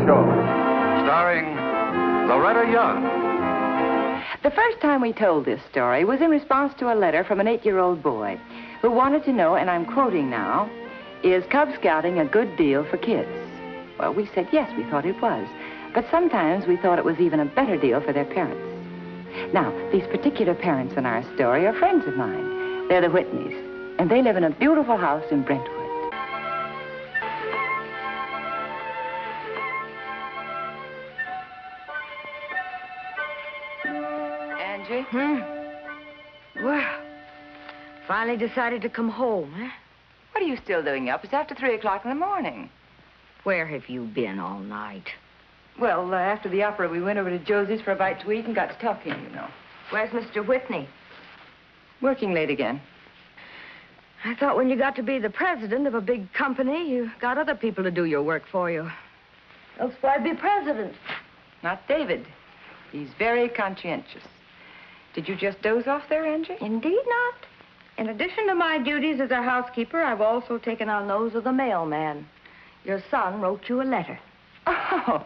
Show, starring Loretta Young. The first time we told this story was in response to a letter from an 8-year-old boy who wanted to know, and I'm quoting now, is Cub Scouting a good deal for kids? Well, we said yes, we thought it was. But sometimes we thought it was even a better deal for their parents. Now, these particular parents in our story are friends of mine. They're the Whitneys, and they live in a beautiful house in Brentwood. Angie? Well, finally decided to come home, huh? What are you still doing up? It's after 3 o'clock in the morning. Where have you been all night? Well, after the opera, we went over to Josie's for a bite to eat and got to talking, you know. Where's Mr. Whitney? Working late again. I thought when you got to be the president of a big company, you got other people to do your work for you. Else why be president? Not David. He's very conscientious. Did you just doze off there, Angie? Indeed not. In addition to my duties as a housekeeper, I've also taken on those of the mailman. Your son wrote you a letter. Oh,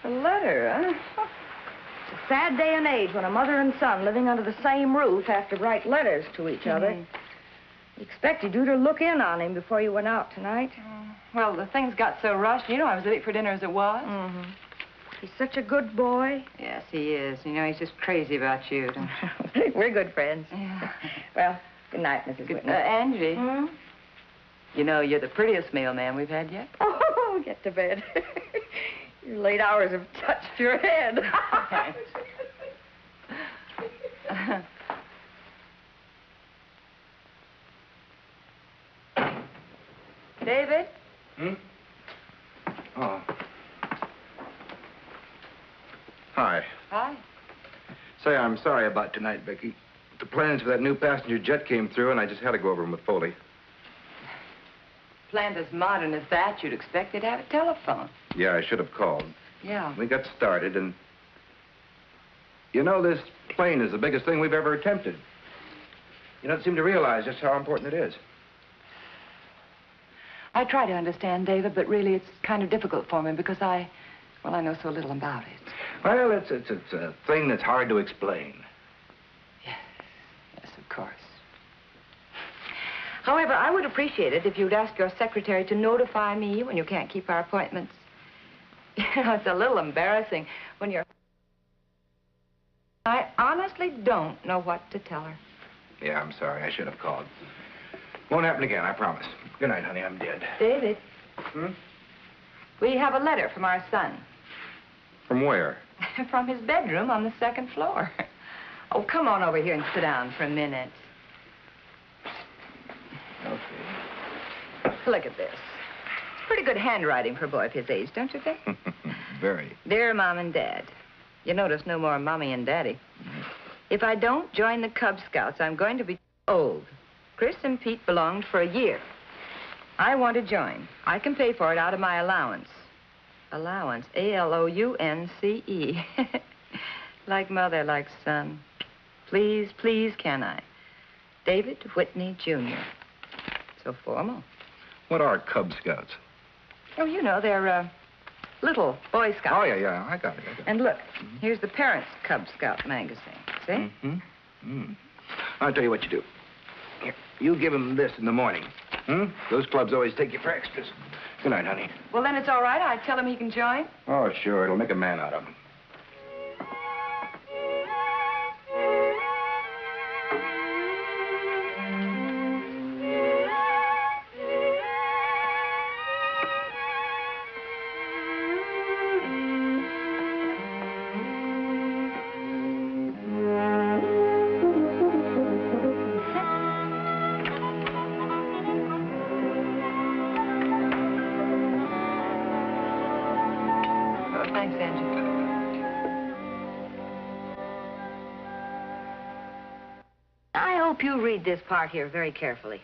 a letter, huh? It's a sad day and age when a mother and son living under the same roof have to write letters to each other. He expected you to look in on him before you went out tonight. Well, the things got so rushed. You know, I was late for dinner as it was. He's such a good boy. Yes, he is. You know, he's just crazy about you. We're good friends. Yeah. Well, good night, Mrs. Whitney. Angie. You know, you're the prettiest mailman we've had yet. Oh, get to bed. Your late hours have touched your head. David? Oh. Hi. Hi. Say, I'm sorry about tonight, Vicky. The plans for that new passenger jet came through, and I just had to go over them with Foley. Plant as modern as that, you'd expect they'd have a telephone. Yeah, I should have called. Yeah. We got started, and... You know, this plane is the biggest thing we've ever attempted. You don't seem to realize just how important it is. I try to understand, David, but really it's kind of difficult for me because I know so little about it. Well, it's a thing that's hard to explain. Yes, of course. However, I would appreciate it if you'd ask your secretary to notify me when you can't keep our appointments. You know, it's a little embarrassing when you're... I honestly don't know what to tell her. Yeah, I'm sorry. I should have called. Won't happen again, I promise. Good night, honey. I'm dead. David. We have a letter from our son. From where? From his bedroom on the 2nd floor. Oh, come on over here and sit down for a minute. Okay. Look at this. It's pretty good handwriting for a boy of his age, don't you think? Very. Dear Mom and Dad, you notice no more Mommy and Daddy. If I don't join the Cub Scouts, I'm going to be old. Chris and Pete belonged for a year. I want to join. I can pay for it out of my allowance. Allowance, A-L-O-U-N-C-E. Like mother, like son. Please, please, can I? David Whitney, Jr. So formal. What are Cub Scouts? Oh, you know, they're, little Boy Scouts. Oh, yeah, I got it. And look, here's the Parents' Cub Scout magazine. See? I'll tell you what you do. Here, you give him this in the morning. Those clubs always take you for extras. Good night, honey. Well, then it's all right. I tell him he can join. Oh, sure. It'll make a man out of him. You read this part here very carefully.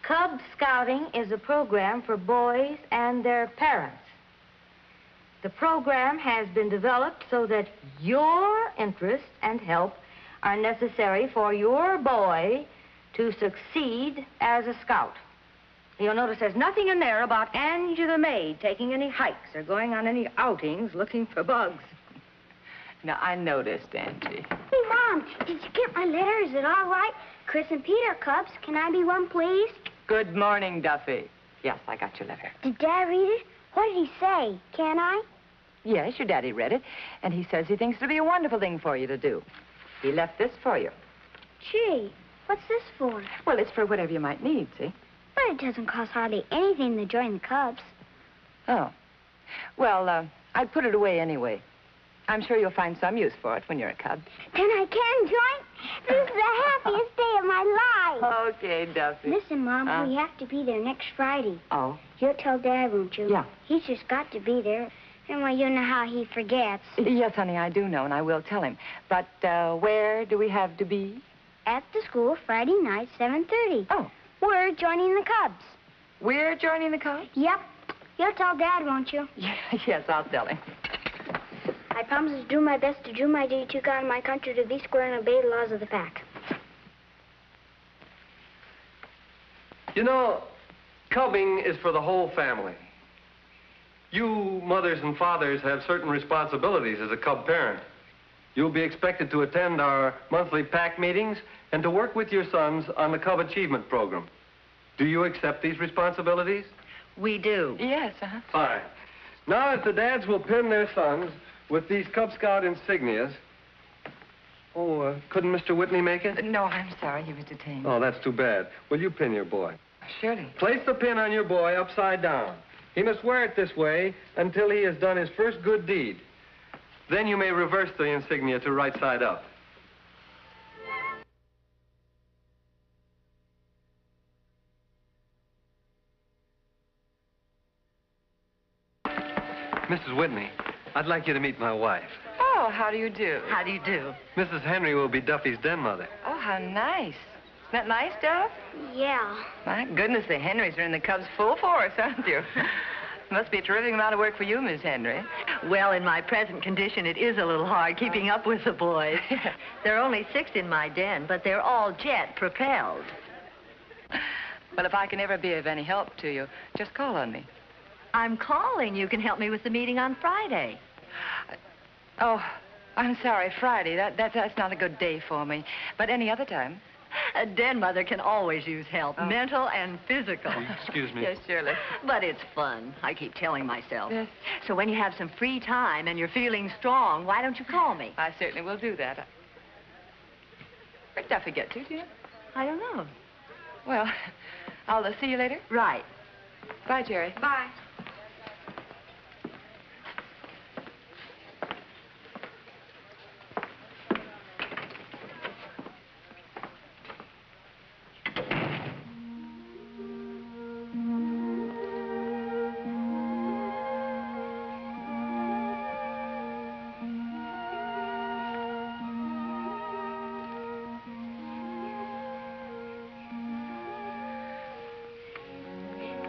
Cub Scouting is a program for boys and their parents. The program has been developed so that your interest and help are necessary for your boy to succeed as a scout. You'll notice there's nothing in there about Angie the maid taking any hikes or going on any outings looking for bugs. Now, I noticed, Angie. Hey, Mom, did you get my letter? Is it all right? Chris and Pete are Cubs. Can I be one, please? Good morning, Duffey. Yes, I got your letter. Did Dad read it? What did he say? Can I? Yes, your daddy read it, and he says he thinks it'll be a wonderful thing for you to do. He left this for you. Gee, what's this for? Well, it's for whatever you might need, see? But it doesn't cost hardly anything to join the Cubs. Oh. Well, I'd put it away anyway. I'm sure you'll find some use for it when you're a Cub. Then I can join? This is the happiest day of my life. Okay, Duffey. Listen, Mom, we have to be there next Friday. Oh? You'll tell Dad, won't you? Yeah. He's just got to be there. And, well, you know how he forgets. Yes, honey, I do know, and I will tell him. But where do we have to be? At the school Friday night, 7:30. Oh. We're joining the Cubs. We're joining the Cubs? Yep. You'll tell Dad, won't you? Yes, I'll tell him. I promise to do my best to do my duty to God and my country, to be square and obey the laws of the pack. You know, cubbing is for the whole family. You mothers and fathers have certain responsibilities as a cub parent. You'll be expected to attend our monthly pack meetings and to work with your sons on the Cub Achievement Program. Do you accept these responsibilities? We do. Yes, Fine. Now that the dads will pin their sons with these Cub Scout insignias... Oh, couldn't Mr. Whitney make it? No, I'm sorry. He was detained. Oh, that's too bad. Will you pin your boy? Surely. Place the pin on your boy upside down. He must wear it this way until he has done his first good deed. Then you may reverse the insignia to right side up. Mrs. Whitney, I'd like you to meet my wife. Oh, how do you do? How do you do? Mrs. Henry will be Duffy's den mother. Oh, how nice. Isn't that nice, Duff? Yeah. My goodness, the Henrys are in the Cubs full force, aren't you? Must be a terrific amount of work for you, Miss Henry. Well, in my present condition, it is a little hard keeping up with the boys. There are only 6 in my den, but they're all jet-propelled. Well, if I can ever be of any help to you, just call on me. I'm calling. You can help me with the meeting on Friday. Oh, I'm sorry, Friday. That's not a good day for me. But any other time. A den mother can always use help, mental and physical. Excuse me. Yes, surely. But it's fun, I keep telling myself. Yes. So when you have some free time and you're feeling strong, why don't you call me? I certainly will do that. Where'd Duffy get to, do you know? I don't know. Well, I'll see you later. Right. Bye, Jerry. Bye.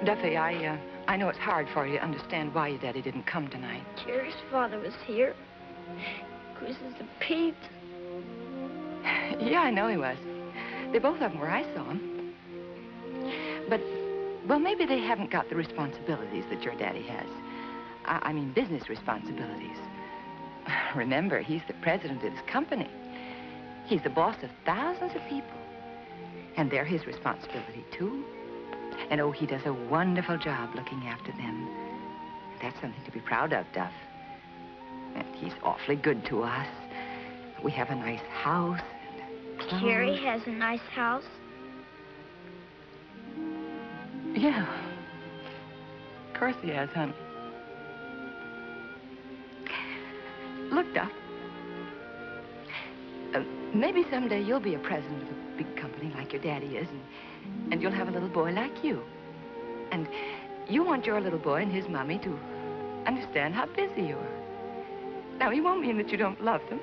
Duffy, I know it's hard for you to understand why your daddy didn't come tonight. Jerry's father was here. Chris's and Pete. Yeah, I know he was. They both of them where I saw him. But, well, maybe they haven't got the responsibilities that your daddy has. I mean, business responsibilities. Remember, he's the president of his company. He's the boss of thousands of people. And they're his responsibility, too. And, oh, he does a wonderful job looking after them. That's something to be proud of, Duff. And he's awfully good to us. We have a nice house and clothes. Jerry has a nice house. Yeah. Of course he has, honey. Look, Duff. Maybe someday you'll be a president of a big company like your daddy is, and you'll have a little boy like you. And you want your little boy and his mommy to understand how busy you are. Now, he won't mean that you don't love them.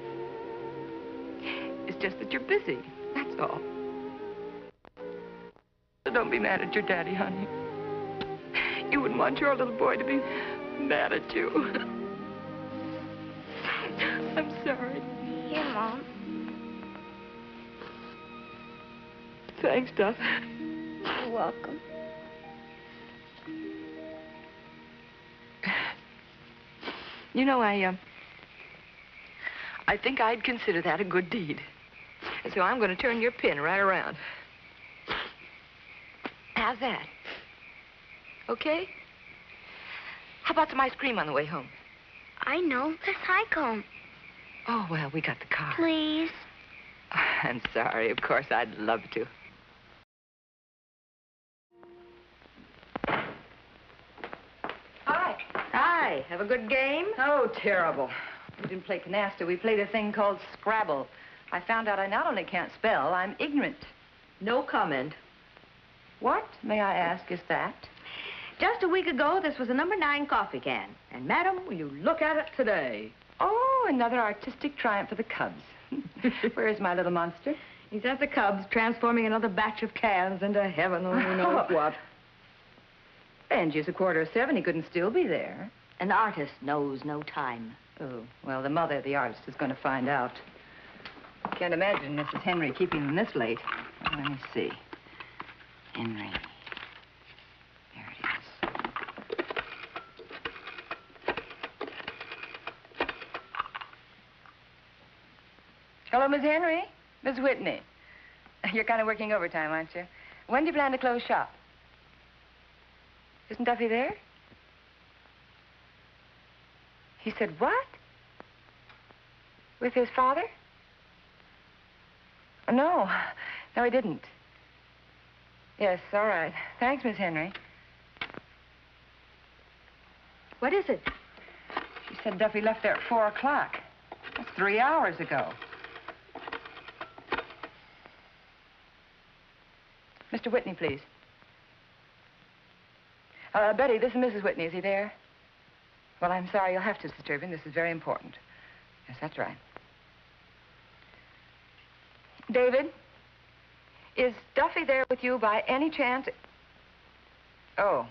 It's just that you're busy, that's all. So don't be mad at your daddy, honey. You wouldn't want your little boy to be mad at you. I'm sorry. Here, Mom. Thanks, Duff. You're welcome. You know, I think I'd consider that a good deed. So I'm going to turn your pin right around. How's that? Okay? How about some ice cream on the way home? I know. Let's hike home. Oh, well, we got the car. Please. I'm sorry. Of course, I'd love to. Hi. Hi. Have a good game? Oh, terrible. We didn't play Canasta. We played a thing called Scrabble. I found out I not only can't spell, I'm ignorant. No comment. What, may I ask, is that? Just a week ago, this was a number 9 coffee can. And, madam, will you look at it today? Oh, another artistic triumph for the Cubs. Where is my little monster? He's at the Cubs, transforming another batch of cans into heaven only knows what. Angie, it's 7:15. He couldn't still be there. An artist knows no time. Oh, well, the mother of the artist is going to find out. Can't imagine Mrs. Henry keeping them this late. Let me see. Henry. There it is. Hello, Miss Henry. Miss Whitney. You're kind of working overtime, aren't you? When do you plan to close shop? Isn't Duffey there? He said what? With his father? No. No, he didn't. Yes, all right. Thanks, Miss Henry. What is it? She said Duffey left there at 4 o'clock. That's 3 hours ago. Mr. Whitney, please. Betty, this is Mrs. Whitney. Is he there? Well, I'm sorry. You'll have to disturb him. This is very important. Yes, that's right. David, is Duffey there with you by any chance? Oh.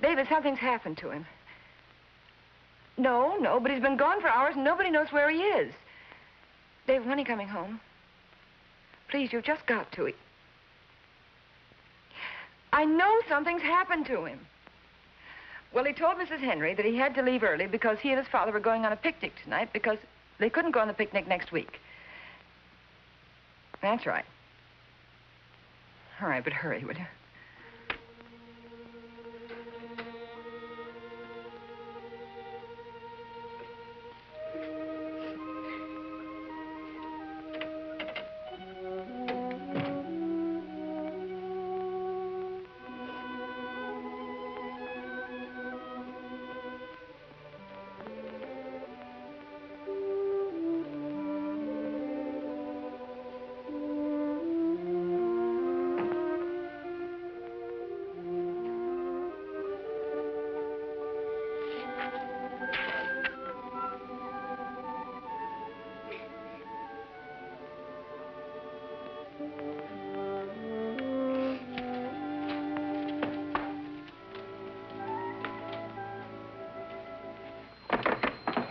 David, something's happened to him. No, but he's been gone for hours and nobody knows where he is. David, when are you coming home? Please, you've just got to. I know something's happened to him. Well, he told Mrs. Henry that he had to leave early because he and his father were going on a picnic tonight because they couldn't go on the picnic next week. That's right. All right, but hurry, will you?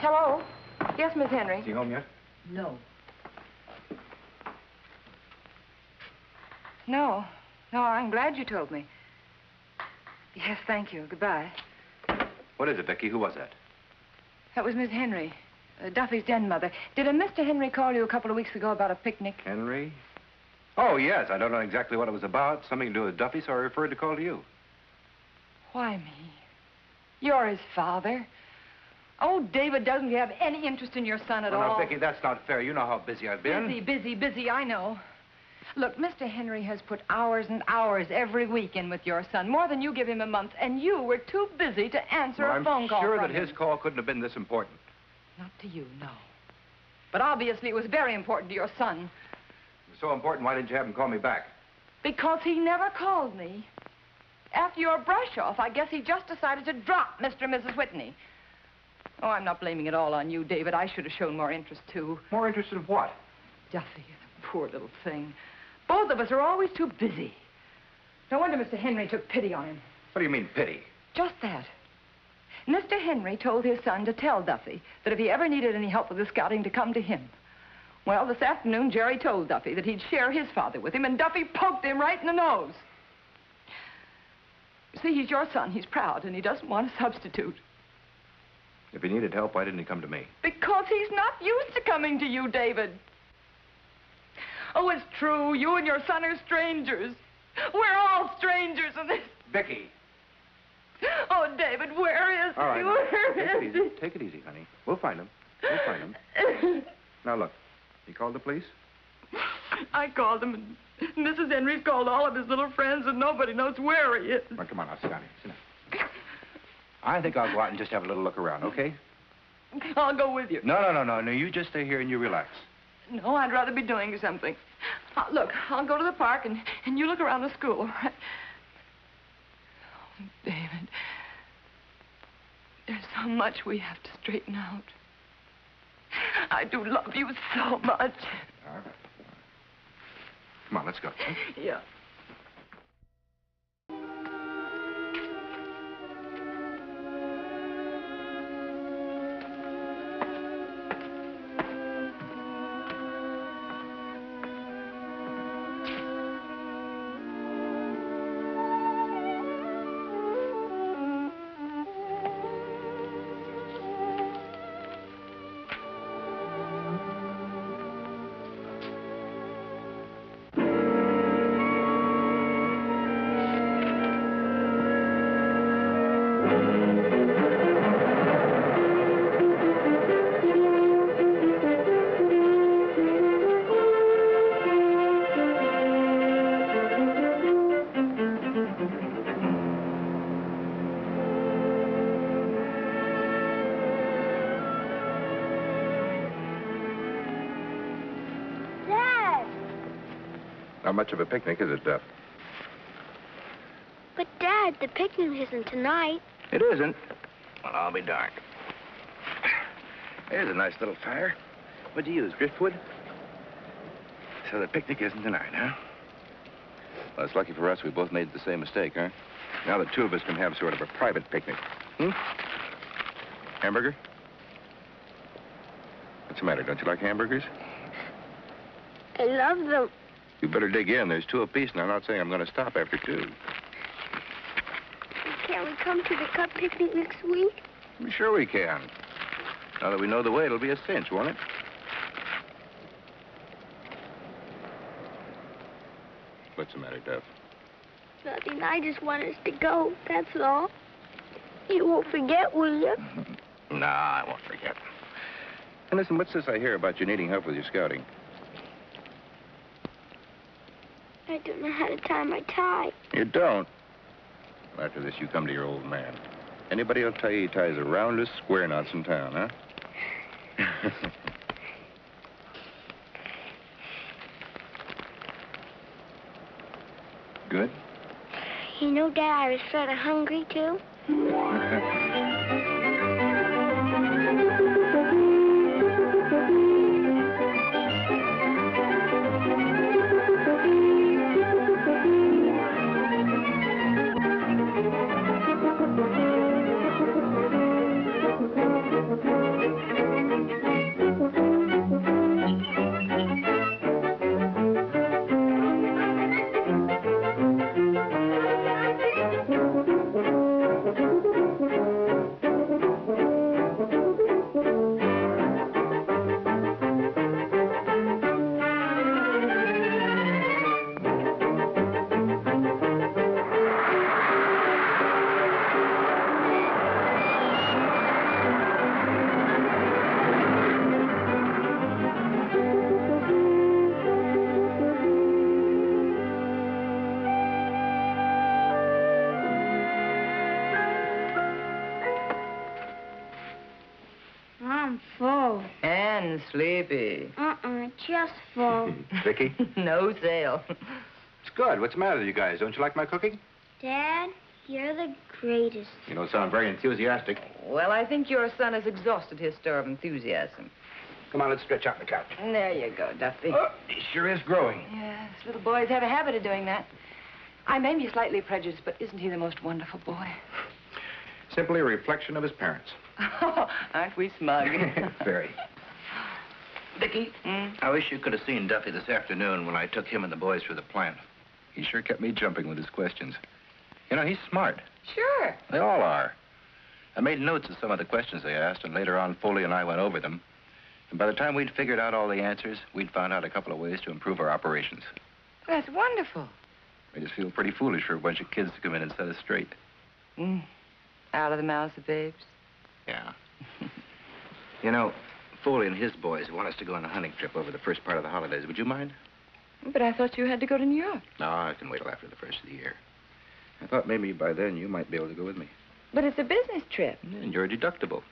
Hello? Yes, Miss Henry. Is he home yet? No. No, I'm glad you told me. Yes, thank you. Goodbye. What is it, Vicky? Who was that? That was Miss Henry, Duffey's den mother. Did a Mr. Henry call you a couple of weeks ago about a picnic? Henry? Oh, yes. I don't know exactly what it was about. Something to do with Duffey, so I referred to call to you. Why me? You're his father. Oh, David doesn't have any interest in your son at all. Now, Vicky, that's not fair. You know how busy I've been. Busy, I know. Look, Mr. Henry has put hours and hours every week in with your son, more than you give him a month, and you were too busy to answer a phone call I'm sure from that his him. call couldn't have been this important. Not to you, no. But obviously it was very important to your son. It was so important, why didn't you have him call me back? Because he never called me. After your brush-off, I guess he just decided to drop Mr. and Mrs. Whitney. Oh, I'm not blaming it all on you, David. I should have shown more interest, too. More interest in what? Duffey, the poor little thing. Both of us are always too busy. No wonder Mr. Henry took pity on him. What do you mean, pity? Just that. Mr. Henry told his son to tell Duffey that if he ever needed any help with the scouting, to come to him. Well, this afternoon, Jerry told Duffey that he'd share his father with him, and Duffey poked him right in the nose. You see, he's your son. He's proud, and he doesn't want a substitute. If he needed help, why didn't he come to me? Because he's not used to coming to you, David. Oh, it's true. You and your son are strangers. We're all strangers in this. Vicky. Oh, David, where is he? All right, Where take is it easy. Take it easy, honey. We'll find him. We'll find him. Now, look. You called the police? I called him, and Mrs. Henry's called all of his little friends, and nobody knows where he is. Well, come on now, Scotty. Sit down. I think I'll go out and just have a little look around, okay? I'll go with you. No. You just stay here and you relax. No, I'd rather be doing something. Look, I'll go to the park, and you look around the school, all right? Oh, David, there's so much we have to straighten out. I do love you so much. All right. Come on, let's go. Yeah. Not much of a picnic, is it, Duff? But, Dad, the picnic isn't tonight. It isn't? Well, I'll be darned. There's a nice little fire. What'd you use, driftwood? So the picnic isn't tonight, huh? Well, it's lucky for us we both made the same mistake, huh? Now the two of us can have sort of a private picnic. Hamburger? What's the matter? Don't you like hamburgers? I love them. You better dig in. There's 2 apiece, and I'm not saying I'm going to stop after 2. Can't we come to the Cub picnic next week? Sure we can. Now that we know the way, it'll be a cinch, won't it? What's the matter, Duff? Nothing. I just want us to go, that's all. You won't forget, will you? No, I won't forget. And listen, what's this I hear about you needing help with your scouting? I don't know how to tie my tie. You don't? Well, after this, you come to your old man. Anybody will tell you he ties the roundest square knots in town, huh? Good? You know, Dad, I was sort of hungry, too. I'm full. And sleepy. Just full. Vicky? No sale. It's good. What's the matter with you guys? Don't you like my cooking? Dad, you're the greatest. You don't sound very enthusiastic. Well, I think your son has exhausted his store of enthusiasm. Come on, let's stretch out on the couch. There you go, Duffy. Oh, he sure is growing. Yes, little boys have a habit of doing that. I may be slightly prejudiced, but isn't he the most wonderful boy? Simply a reflection of his parents. Oh, aren't we smug? Very. Vicky, I wish you could have seen Duffey this afternoon when I took him and the boys through the plant. He sure kept me jumping with his questions. You know, he's smart. Sure. They all are. I made notes of some of the questions they asked, and later on, Foley and I went over them. And by the time we'd figured out all the answers, we'd found out a couple of ways to improve our operations. That's wonderful. Made us feel pretty foolish for a bunch of kids to come in and set us straight. Out of the mouths of babes. Yeah. You know, Foley and his boys want us to go on a hunting trip over the first part of the holidays. Would you mind? But I thought you had to go to New York. No, I can wait till after the first of the year. I thought maybe by then you might be able to go with me. But it's a business trip. And you're deductible.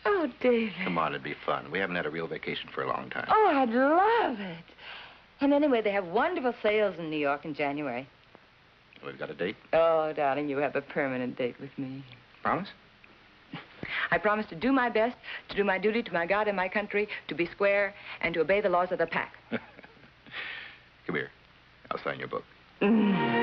Oh, David. Come on, it'd be fun. We haven't had a real vacation for a long time. Oh, I'd love it. And anyway, they have wonderful sales in New York in January. We've got a date? Oh, darling, you have a permanent date with me. Promise? I promise to do my best, to do my duty to my God and my country, to be square, and to obey the laws of the pack. Come here. I'll sign your book. Mm.